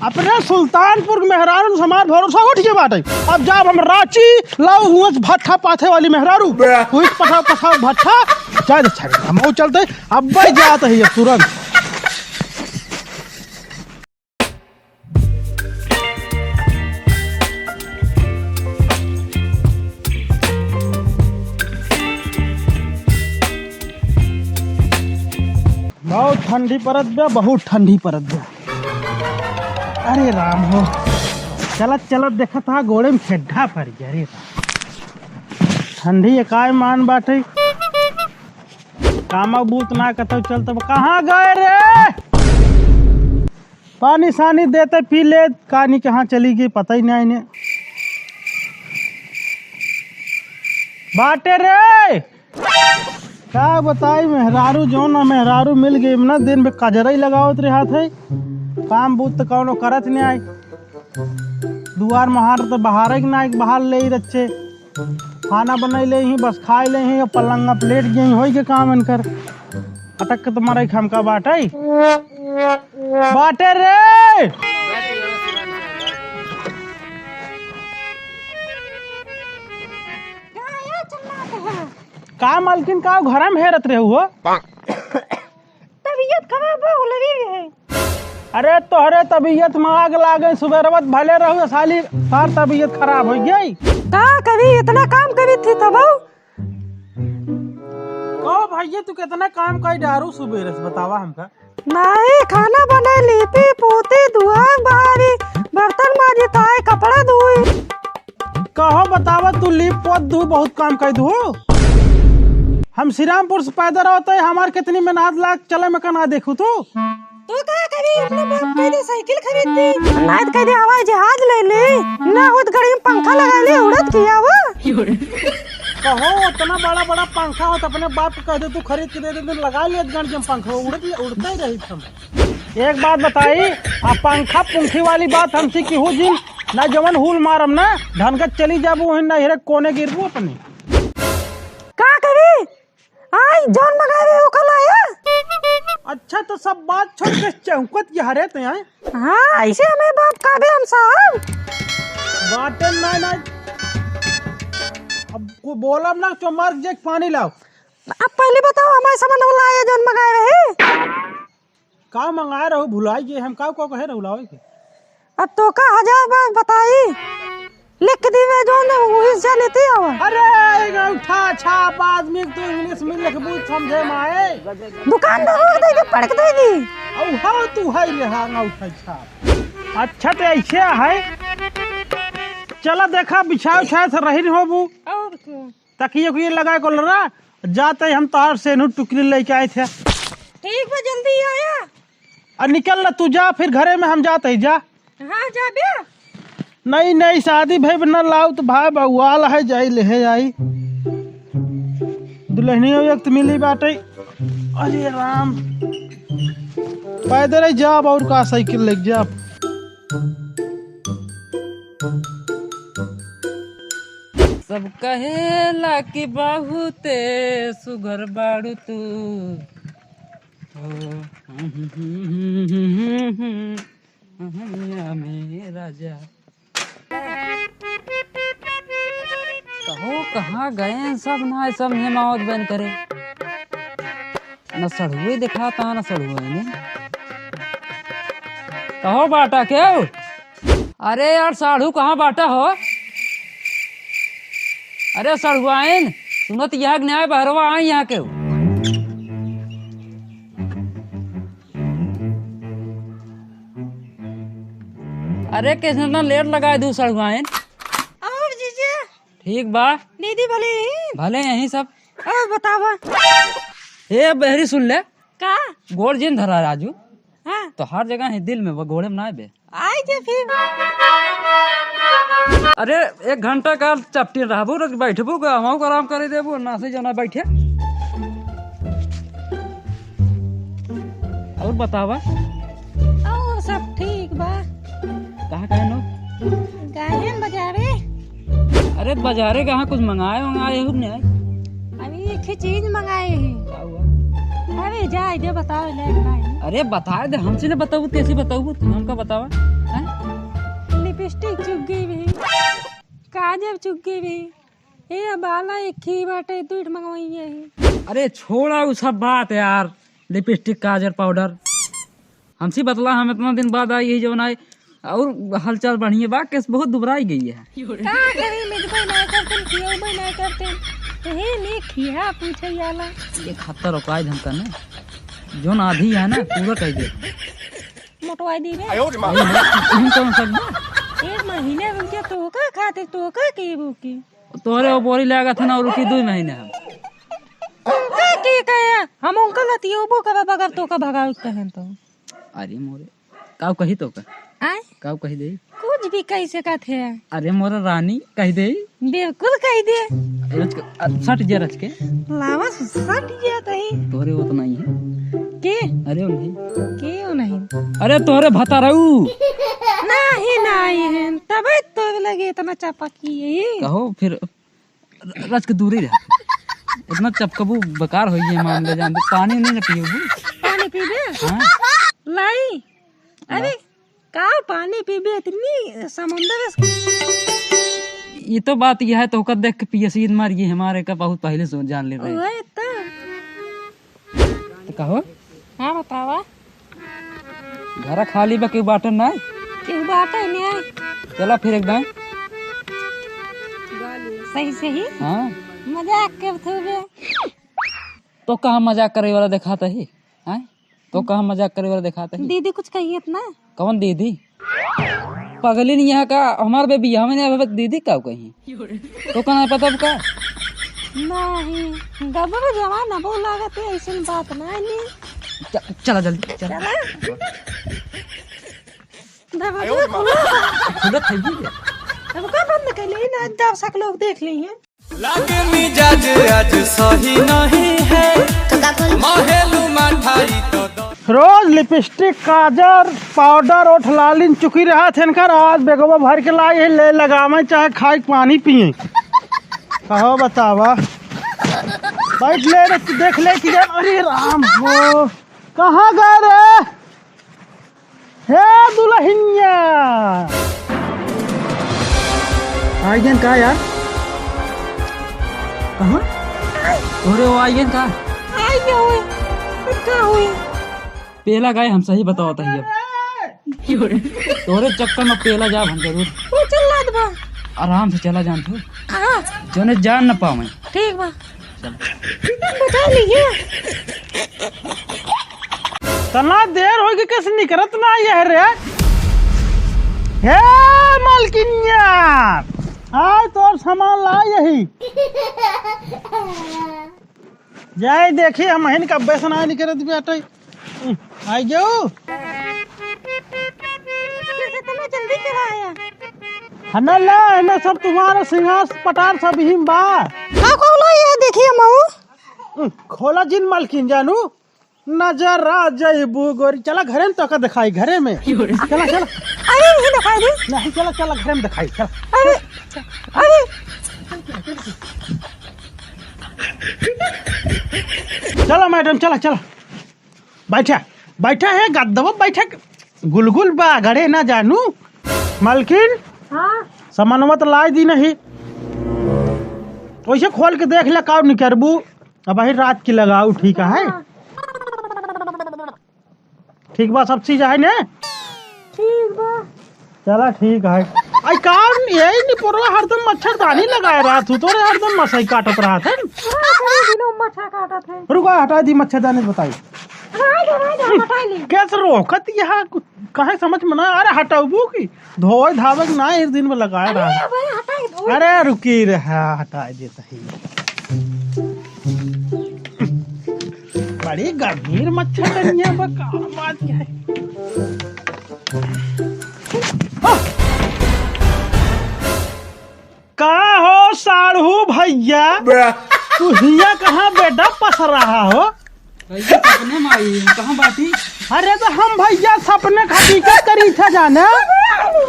अपने सुल्तानपुर मेहरारू समाज भरोसा उठ के बाटे। अब जब हम रांची लाओ हुआ भट्ठा पाथे वाली मेहरारू हुई पठा पठा भट्ठा जाए अच्छा हम चलते अब जाते है तुरंत। बहुत ठंडी परत बे, बहुत ठंडी परत बे। अरे राम हो चलत चलत देखा था गोड़े में खेड्ढा पड़ गया। अरे ठंडी एकाय मान बाटे कामा बूत ना कतो चलते कहाँ गए रे। पानी सानी देते पी ले कहानी कहाँ चली गई पता ही नहीं इन्हें बाटे रे। क्या बताई मेहरारू जो ना मेहरारू मिल गई ना दिन में कजरा ही लगावत रहा थे काम बूत तो कौनो करत नहीं आई। दुआर महार तो बाहर ही ना बाहर ले ही रच्चे खाना बनाई ले ही बस खाए ले ही पलंगा प्लेट गई हो के काम इनकर अटक के तुम्हारा खमका बाटे बाटे रे। का मालकिन का घर में हेरत रहे हुआ तबीयत खराब हो लगी है। अरे तोहरे तबीयत में आग लागे सुबह भले रहो साली सार तबीयत खराब हो गई का कभी इतना काम करी थी तब कहो भैया तू कितना काम कर डारू सुबह से बतावा हमका। नहीं खाना बना लीपी पोती धुआ बारी बर्तन माजी ताए कपड़ा धोई। कहो बतावा तू लीप पोत धू बहुत काम कर दू। हम श्रीरामपुर से पैदल होते हमार कितनी मेहनत लाग चले में कना देखू तू क्या करी अपने बाप के लिए साइकिल खरीदती ना कभी हवाई जहाज ले ले ना उस गाड़ी में पंखा लगा ले उड़त किया वो। कहो इतना बड़ा बड़ा पंखा हो तो अपने बाप को कह दे तू खरीद के दे दे लगा लिया गाड़ी में पंखा उड़ता ही रही तुम। एक बात बताई आप पंखा पंखी वाली बात हमसे की हो जिन ना जवन हुल मारम ना ढनगत चली जाबू ना हेरे कोने गिरबू अपने का करी आई जॉन मगावे हो कल आया। अच्छा तो सब बात छोड़ के चौकत के हरे ते हैं। हाँ ऐसे हमें बाप का भी हम साहब बाटे ना ना अब को बोलम ना तो मार जे पानी लाओ। अब पहले बताओ हमारे सामान वाला आया जॉन मगावे है का मंगाए रहो भुलाई गए हम का को कहे रहो लाओ के। अब तो का 1000 बार बताई लिख दी वे जो ने वही से लेते आवा। अरे उठा छाप आदमी तो इंग्लिश में लिखबू समझे माए दुकानदार दे के पढ़ के दे दी औ हां तू है रे हां ना उठा छाप। अच्छा तो ऐसे है चला देखा बिछाओ छाए से रही होबू और क्या तकिए को ये लगा को लरा जाते हम तार से नु टुकड़ी लेके आए थे। ठीक बा जल्दी आया और निकल ना तू जा फिर घरे में हम जाते जा। हां जा बे नहीं नहीं शादी भाई न लाओ तो भाई बउआल है जाई ले आई दुल्हनी वक्त मिली बाटे। अरे राम पैदल ही जाब और का साइकिल लेके जाब। सब कहेला कि बहुते सुगर बाड़ू तू मेरा जा कहो कहाँ गए सब ना सब हेमावत बन करे न सड़ुए दिखाता न सड़ुए ने कहो बाटा क्यों। अरे यार साढ़ू कहाँ बाटा हो। अरे सड़ुआइन सुनत यहाँ न्याय बहरवा आई यहाँ के अरे कितना लेट लगा दू सड़ुआइन और जीजे ठीक बा दीदी भले भले यही सब। और बतावा हे बहरी सुन ले का गोड़ जिन धरा राजू हां तो हर जगह है दिल में वो घोड़े में ना बे आई जे फिर अरे 1 घंटा का चपटी रहबू रख बैठबू हम को आराम करे देबू ना से जना बैठे। और बतावा और सब ठीक बा कहाँ कहे नो गायन बजावे। अरे बाजारे कहाँ कुछ मंगाए हमने अभी एक ही चीज मंगाए हैं। क्या हुआ। अरे जा इधर बताओ ले भाई। अरे बता दे हमसे ने बताऊ कैसे बताऊ हमका बतावा लिपस्टिक चुक गई भी, काजल चुक गई भी, ये बाला एक ही बाटे दूध मंगवाई है। अरे छोड़ा वो सब बात यार, लिपस्टिक काजल पाउडर हमसे बतला, हम इतना दिन बाद आई यही जवन आए और हलचल बढ़िया बा, केस बहुत दुबराई गई है। का करी मिजबई ना करते खियबई ना करते तो हे ने खिया पूछे जाला। ये खतर औकाय धमका ने जोन आधी है ना पूरा कह दे मोटवाई दी रे हम कौन सकता एक महीने में क्या तो का खाते तो का के बुकी तोरे वो बोरी लगा था ना और रुकी 2 महीने हम का के कया हम अंकल अतियो बो का बगर तो का भगाव कहन तो। अरे मोरे काऊ कही तो का आय काऊ कही दे कुछ भी कैसे का थे। अरे मोरे रानी कही दे बिल्कुल कह दे सट जे रच के लावा सट गया तई तोरे वो तो नहीं है के अरे वो नहीं के नहीं अरे तोरे भता रहू नहीं है तब तो लगे इतना चापा की कहो फिर रच के दूर ही रह इतना चपकबू बेकार हो गई मान ले जान पानी नहीं ना पियो पानी पीबे हां लाई अरे का पानी पीबे इतनी समुंदर ये तो बात यह है तो का देख के पीएसई मार ये हमारे का बहुत पहले से जान ले रहे ओए तो कहो हां बतावा घर खाली बा के बाटन ना के बात है ने चला फिर एकदम सही सही हां मजाक करते हुए तो कहाँ मजाक करे वाला दिखाता है हैं तो कहाँ मजाक करे वाला दिखाता है दीदी कुछ कही इतना कौन दीदी पगली नहीं यहाँ का हमारे बेबी हमें दीदी का कहीं तो कहना पता का नहीं गबरू जमाना वो लागत है ऐसी बात नहीं चला जल्दी चला दरवाजा खुला था जी अब का बंद कर ले ना जब सब लोग देख ली हैं लागे मिजाज आज सही नहीं है महलू मठाई तो रोज लिपस्टिक काजर पाउडर और लालिन चुकी रहा थे इनकर आज बेगवा भर के लाए ले लगावे चाहे खाए पानी पिए कहो बतावा बैठ ले रे, देख ले कि अरे राम हो कहाँ गए रे हे दुल्हनिया आई गन का यार कहाँ तोरे वो आई गन का आई क्या हुई क्या हुई पेला गाय हम सही बताओ था अब तोरे चक्कर में पेला जा हम जरूर वो चल दबा आराम से चला जान तू हां जोने जान न पावे ठीक बा बता लीजिए तना देर होगी कैसे निकलत ना ये रे हे मालकिनिया आय तोर सामान ला यही जाए देखी हम हिन का बेसन आय निकलत बेटा आई जाओ कैसे इतना जल्दी करा आया हना ला हना सब तुम्हारा सिंहास पटार सब ही बा हां खोलो ये देखिए माऊ खोला जिन मालकिन जानू नजर आ जाइबू गोरी चला घरे में तो का दिखाई घरे में चला चला अरे नहीं दिखाई दे नहीं चला चला घरे में दिखाई चला अरे अरे चला मैडम चला चला बैठा बैठा है गद्दवा बैठा गुलगुल बा घरे ना जानू मालकिन हां सामानवा तो लाई दी नहीं वैसे खोल के देख ले का निकरबू अब वही रात की लगाऊ ठीक है ठीक बा सब चीज है ने ठीक बा चला ठीक है आई काम यही नहीं पूरा हरदम मच्छरदानी लगाए रहा तू तोरे हरदम मछली काटत रहा था दिनों मच्छर काटा थे रुका हटा दी मच्छरदानी बताई हटा ली कैसे रोकत यहाँ कहे समझ में ना अरे हटाऊ की धोए धावक ना इस दिन में लगाए रहा भाई हटाई दो अरे रुकी रहा हटा देता ही बड़ी गंभीर मच्छरदानियां पर काम बात क्या है का हो साढ़ू भैया तू हिया कहाँ बेटा पस रहा हो कैसे सपने में आई कहाँ बाटी अरे तो हम भैया सपने हकीकत करी था जाना अरे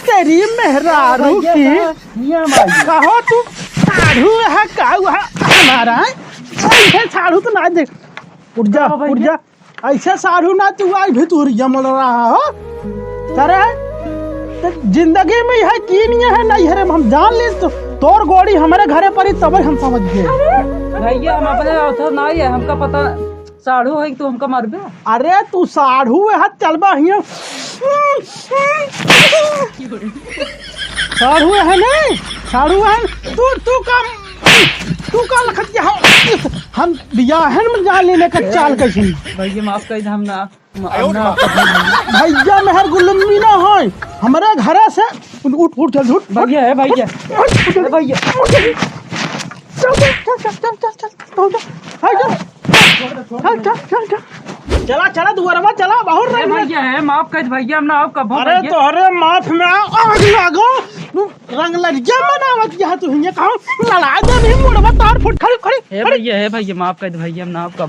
तेरी मेहरारू की कहो तू साढ़ू है काऊ है हमारा ऐसे साढ़ू तो ना देख उठ जा ऐसे साढ़ू ना तू आई भी तू जमल रहा हो करे जिंदगी में यह की नहीं है नहीं है रे, हम जान ली तो तोर गोड़ी हमारे घरे पर ही तब हम समझ गए। भैया हम अपने अवसर ना है, हमका पता साढ़ू है तो हमका मारबे। अरे तू साढ़ू है चलबा हिया साढ़ू है नहीं साढ़ू है तू का लखत हम बियाहन में जान लेने का चाल कैसी। भैया माफ कर दे, हम ना भैया मेहर गुलमी ना हो हमारे घरे से उठ चल झूठ भैया है भैया भैया चला चला दुआरवा चला बहुत भैया है माफ कर भैया, हम ना आपका अरे तोहरे माफ में आग लागो रंग लड़िया मनावत यहां तू हिया कहूं लड़ा दे भी मुड़वा तार फुट खड़ी खड़ी है भैया माफ कर भैया, हम ना आपका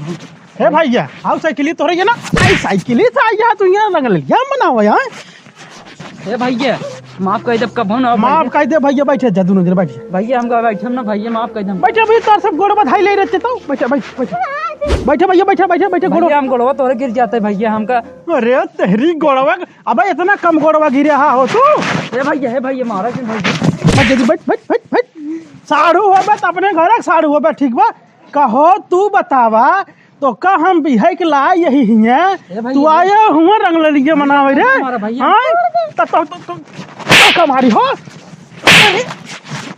हे भैया आओ साइकिल तोरे ना आई साइकिल से आई यहां तू यहां रंग लड़िया मनावा यहां। हे भैया माफ कर दे, कब ना माफ कर दे भैया, बैठे जा दोनों जन बैठे भैया, हमका बैठे ना भैया माफ कर दे। बैठे भैया तार सब गोड़ बधाई ले रहते तो बैठे बैठे भैया बैठे गोड़ हम गोड़वा तोरे गिर जाते भैया हमका। अरे तेरी गोड़वा अबे इतना कम गोड़वा गिरे हा हो तू। हे भैया मारा क्यों भैया? जल्दी बैठ साढ़ू हो बे अपने घर साढ़ू हो बे ठीक बा कहो तू बतावा तो का हम बिहार के ला यही हिया तू आया हुआ रंग लड़िया मनावे रे हां तो कमारी हो।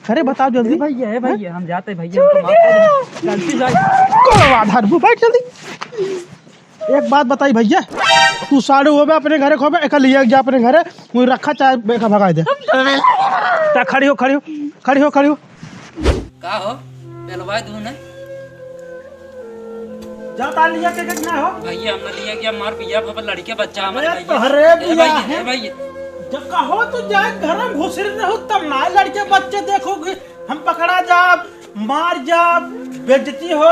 अरे बताओ जल्दी भैया है भैया, हम जाते भैया, हमको माफ कर दे, गलती से कोड़वा धरबू बैठ जल्दी। एक बात बताई भैया तू साढ़ू हो बे अपने घरे खोबे एक लिया जा अपने घरे मुझे रखा चाहे बेखा भगा दे खड़ी हो का हो बेलवा दूं ना जाता लिया के ना हो भैया, हमने लिया क्या मार पिया पर लड़के बच्चा हमारे अरे भैया है भैया। जब कहो तो जाए घर में घुस रहो तब ना लड़के बच्चे देखोगे हम पकड़ा जा मार जा बेइज्जती हो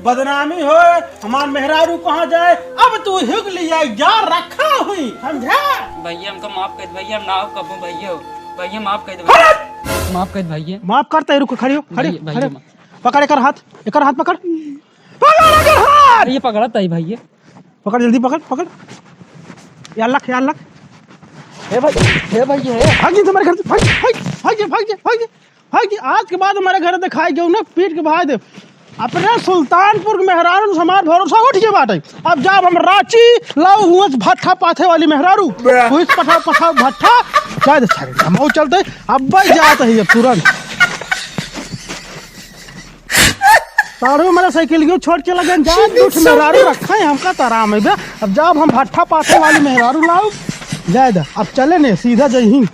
बदनामी हो हमार मेहरारू कहाँ जाए अब तू हिग लिया जा रखा हुई समझा। भैया हमको माफ कर भैया, हम ना कबू भैया माफ कर दे, माफ कर भैया, माफ करते रुको खड़ी भैया पकड़ एक हाथ पकड़ ये पकड़ा था भैया, पकड़ जल्दी पकड़ ख्याल रख हे भैया है भाग तुम्हारे घर से भाग आज के बाद हमारे घर दिखाई गयो ना पीट के भाग दे अपने सुल्तानपुर के मेहरारू समाज भरोसा उठ के बाटे। अब जब हम रांची लाऊ हुआ भट्ठा पाथे वाली मेहरारू हुई पठा भट्ठा शायद हम चलते अब जाते है तुरंत तारू मेरा साइकिल क्यों छोड़ के लगे जा उठ मेहरारू रखा है हमका तो आराम है। अब जब हम भट्ठा पाथे वाली मेहरारू लाऊ जायद अब चले ने सीधा जही